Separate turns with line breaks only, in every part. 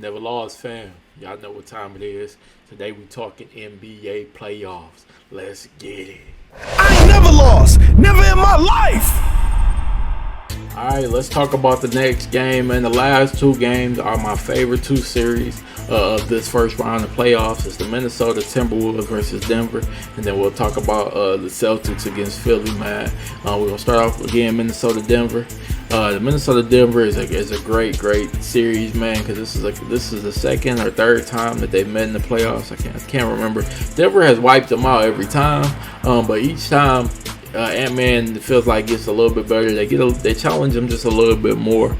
NevaLoss fam, y'all know what time it is. Today we talking NBA playoffs. Let's get it.
I ain't never lost, never in my life.
Alright, let's talk about the next game. And the last two games are my favorite two series of this first round of playoffs. It's the Minnesota Timberwolves versus Denver. And then we'll talk about the Celtics against Philly, man. We're going to start off again, Minnesota-Denver. The Minnesota-Denver is a great series, man, because this is the second or third time that they've met in the playoffs. I can't remember. Denver has wiped them out every time, but each time Ant-Man feels like gets a little bit better. They challenge him just a little bit more.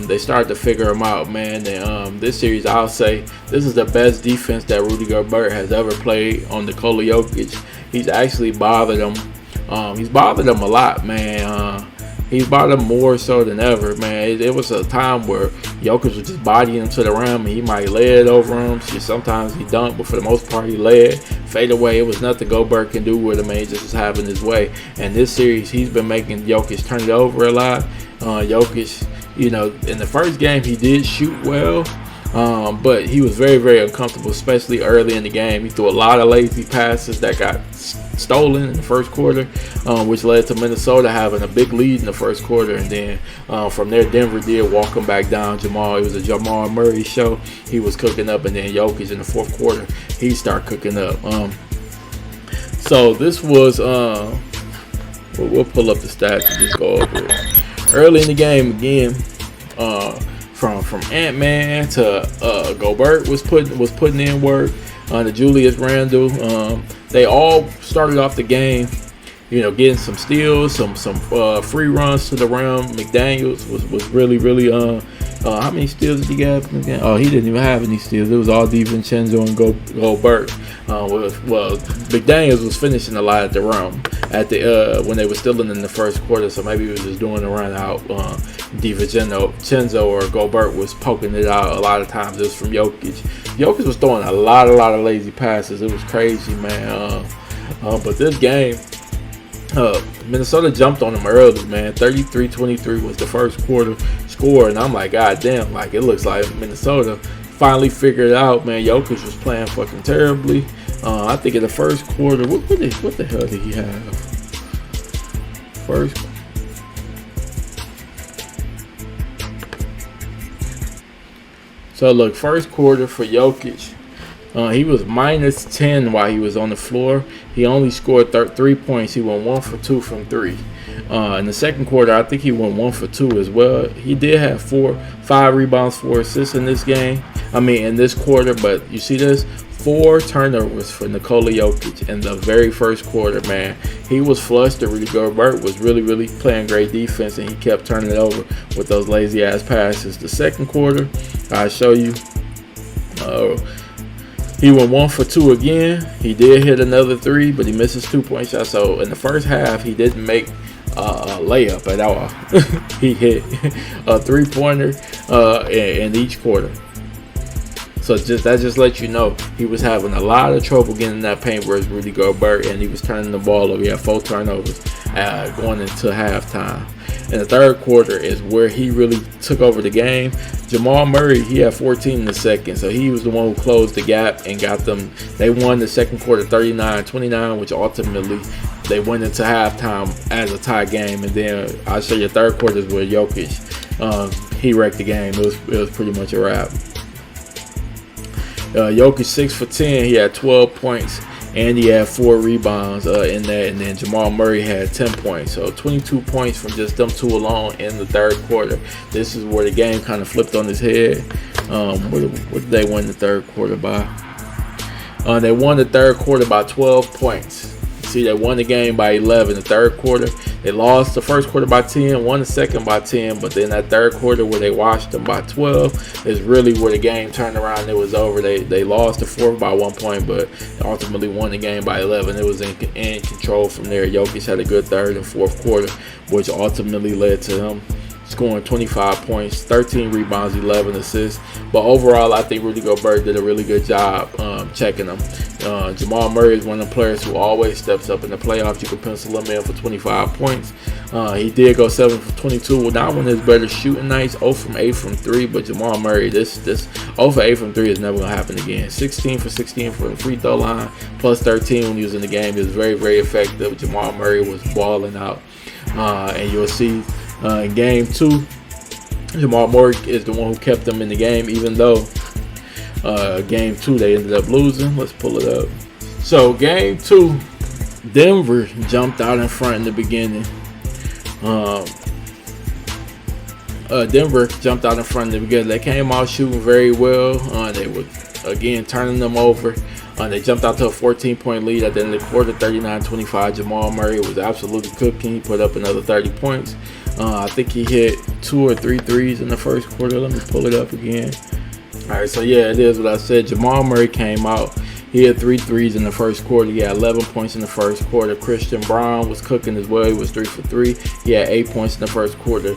They start to figure him out, man. And, this series, I'll say, this is the best defense that Rudy Gobert has ever played on Nikola Jokic. He's actually bothered him. He's bothered him a lot, man. He's bothered him more so than ever, man. It was a time where Jokic was just bodying him to the rim, and he might lay it over him. Sometimes he dunked, but for the most part, he led. Fade away. It was nothing Gobert can do with him, man. He just was having his way. And this series, he's been making Jokic turn it over a lot. Jokic, in the first game, he did shoot well. But he was very uncomfortable, especially early in the game. He threw a lot of lazy passes that got stolen in the first quarter, which led to Minnesota having a big lead in the first quarter. And then from there, Denver did walk him back down. It was a Jamal Murray show. He was cooking up, and then Jokic in the fourth quarter, he started cooking up. So this was, we'll pull up the stats and just go over it. Early in the game again, from Ant-Man to Gobert was putting in work. To Julius Randle, they all started off the game, getting some steals, some free runs to the rim. McDaniels was really how many steals did he have in the game? Oh, he didn't even have any steals. It was all DiVincenzo and Gobert. Well, McDaniels was finishing a lot at the rim when they were still in the first quarter, so maybe he was just doing a run out. DiVincenzo or Gobert was poking it out a lot of times. It was from Jokic. Jokic was throwing a lot of lazy passes. It was crazy, man. But this game, Minnesota jumped on them early, man. 33-23 was the first quarter score, and I'm like, God damn, like it looks like Minnesota finally figured it out, man. Jokic was playing fucking terribly. I think in the first quarter, what the hell did he have? So look, first quarter for Jokic, he was minus 10 while he was on the floor. He only scored 3 points. He went 1 for 2 from 3. In the second quarter, I think he went 1 for 2 as well. He did have 5 rebounds, 4 assists in this game. In this quarter, but you see this? 4 turnovers for Nikola Jokic in the very first quarter, man. He was flustered. Rudy Gobert was really playing great defense, and he kept turning it over with those lazy ass passes. The second quarter, I'll show you. He went 1 for 2 again. He did hit another 3, but he missed his 2-point shot. So in the first half, he didn't make a layup at all. He hit a 3-pointer in each quarter. So that just lets you know he was having a lot of trouble getting in that paint whereas Rudy Gobert, and he was turning the ball over. He had 4 turnovers going into halftime. And the third quarter is where he really took over the game. Jamal Murray, he had 14 in the second, so he was the one who closed the gap and got them. They won the second quarter 39-29, which ultimately they went into halftime as a tie game. And then I'll show you the third quarter is where Jokic, he wrecked the game. It was pretty much a wrap. Jokic 6 for 10. He had 12 points and he had 4 rebounds in that. And then Jamal Murray had 10 points. So 22 points from just them two alone in the third quarter. This is where the game kind of flipped on his head. What did they win the third quarter by? They won the third quarter by 12 points. See, they won the game by 11 the third quarter. They lost the first quarter by 10, won the second by 10, but then that third quarter where they washed them by 12 is really where the game turned around. It was over. They lost the fourth by 1 point, but ultimately won the game by 11. It was in control from there. Jokic had a good third and fourth quarter, which ultimately led to him scoring 25 points, 13 rebounds, 11 assists. But overall, I think Rudy Gobert did a really good job checking him. Jamal Murray is one of the players who always steps up in the playoffs. You can pencil him in for 25 points. He did go 7 for 22. Well, not one of his better shooting nights, 0 from 8 from 3. But Jamal Murray, this 0 for 8 from 3 is never going to happen again. 16 for 16 from the free throw line, plus 13 when he was in the game. He was very, very effective. Jamal Murray was balling out. And you'll see in game 2, Jamal Murray is the one who kept them in the game, even though game 2 they ended up losing. Let's pull it up. So game 2, Denver jumped out in front in the beginning. Denver jumped out in front in the beginning. They came out shooting very well. They were again turning them over. They jumped out to a 14-point lead at the end of the quarter, 39-25. Jamal Murray was absolutely cooking. He put up another 30 points. I think he hit 2 or 3 threes in the first quarter. Let me pull it up again. All right, so yeah, it is what I said. Jamal Murray came out. He had 3 threes in the first quarter. He had 11 points in the first quarter. Christian Brown was cooking as well. He was 3 for 3. He had 8 points in the first quarter.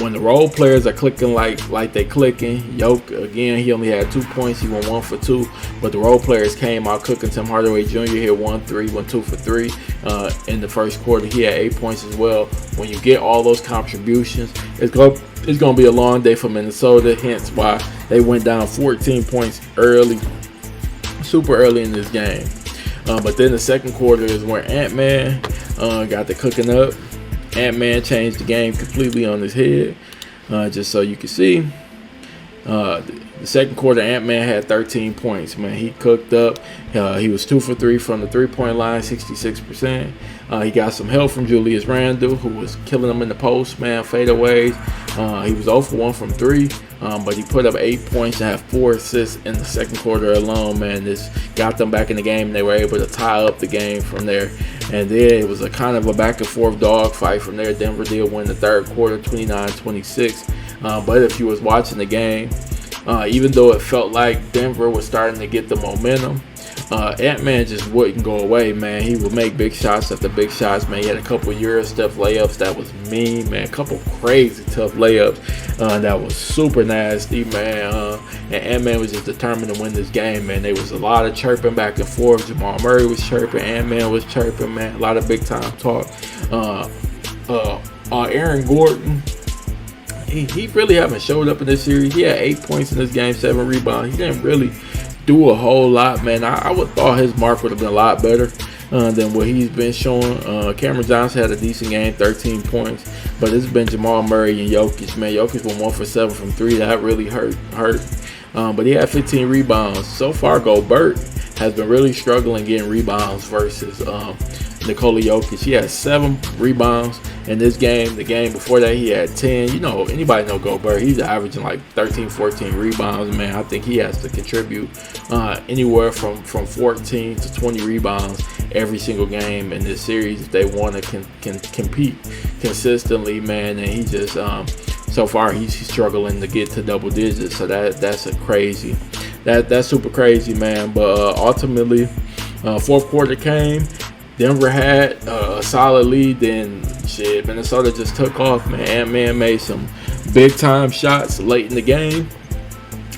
When the role players are clicking like they clicking, Yoke, again, he only had 2 points. He went 1 for 2. But the role players came out cooking. Tim Hardaway Jr. hit 1 3, went 2 for 3 in the first quarter. He had 8 points as well. When you get all those contributions, it's going to be a long day for Minnesota, hence why they went down 14 points early. Super early in this game. But then the second quarter is where Ant-Man got the cooking up. Ant-Man changed the game completely on his head. Just so you can see. The second quarter, Ant-Man had 13 points, man. He cooked up. He was 2 for 3 from the three-point line, 66%. He got some help from Julius Randle, who was killing him in the post, man, fadeaways. He was 0 for 1 from 3, but he put up 8 points and had 4 assists in the second quarter alone, man. This got them back in the game, and they were able to tie up the game from there. And then it was a kind of a back-and-forth dogfight from there. Denver did win the third quarter, 29-26. But if you was watching the game, even though it felt like Denver was starting to get the momentum, Ant-Man just wouldn't go away, man. He would make big shots after big shots, man. He had a couple Euro-step layups that was mean, man. A couple crazy tough layups that was super nasty, man. And Ant-Man was just determined to win this game, man. There was a lot of chirping back and forth. Jamal Murray was chirping. Ant-Man was chirping, man. A lot of big-time talk. Aaron Gordon, he really haven't showed up in this series. He had 8 points in this game, 7 rebounds. He didn't really do a whole lot, man. I would thought his mark would have been a lot better than what he's been showing. Cameron Johnson had a decent game, 13 points. But it's been Jamal Murray and Jokic, man. Jokic went 1 for 7 from 3. That really hurt. But he had 15 rebounds. So far, Gobert has been really struggling getting rebounds versus Nikola Jokic. He had 7 rebounds in this game. The game before that, he had 10. You know, anybody know Gobert. He's averaging like 13, 14 rebounds, man. I think he has to contribute anywhere from 14 to 20 rebounds every single game in this series if they want to compete consistently, man. And he just, so far, he's struggling to get to double digits. So that's a crazy. That's super crazy, man. But ultimately, fourth quarter came. Denver had a solid lead, then shit, Minnesota just took off, man. Ant-Man made some big-time shots late in the game.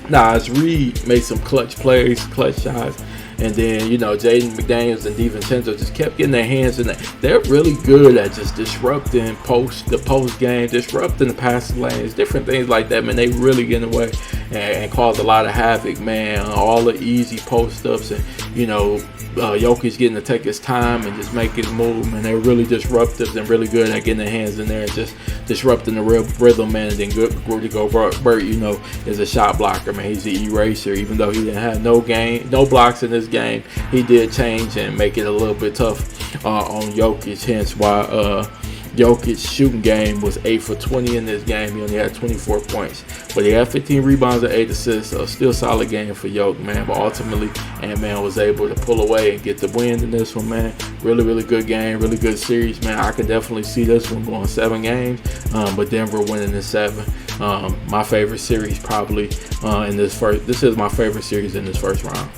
Nas Reed made some clutch plays, clutch shots. And then, you know, Jaden McDaniels and DiVincenzo just kept getting their hands in there. They're really good at just disrupting the post game, disrupting the passing lanes, different things like that, man. They really get in the way and cause a lot of havoc, man. All the easy post-ups and, you know, Jokic getting to take his time and just make his move, and they're really disruptive and really good at getting their hands in there and just disrupting the real rhythm, man. And then Rudy Gobert, you know, is a shot blocker, man. He's the eraser. Even though he didn't have no blocks in this game, he did change and make it a little bit tough on Jokic. Hence why Jokic's shooting game was 8 for 20 in this game. He only had 24 points. But he had 15 rebounds and 8 assists. So still solid game for Jokic, man. But ultimately, Ant-Man was able to pull away and get the win in this one, man. Really, really good game. Really good series, man. I could definitely see this one going 7 games. But Denver winning in 7. My favorite series probably in this first. This is my favorite series in this first round.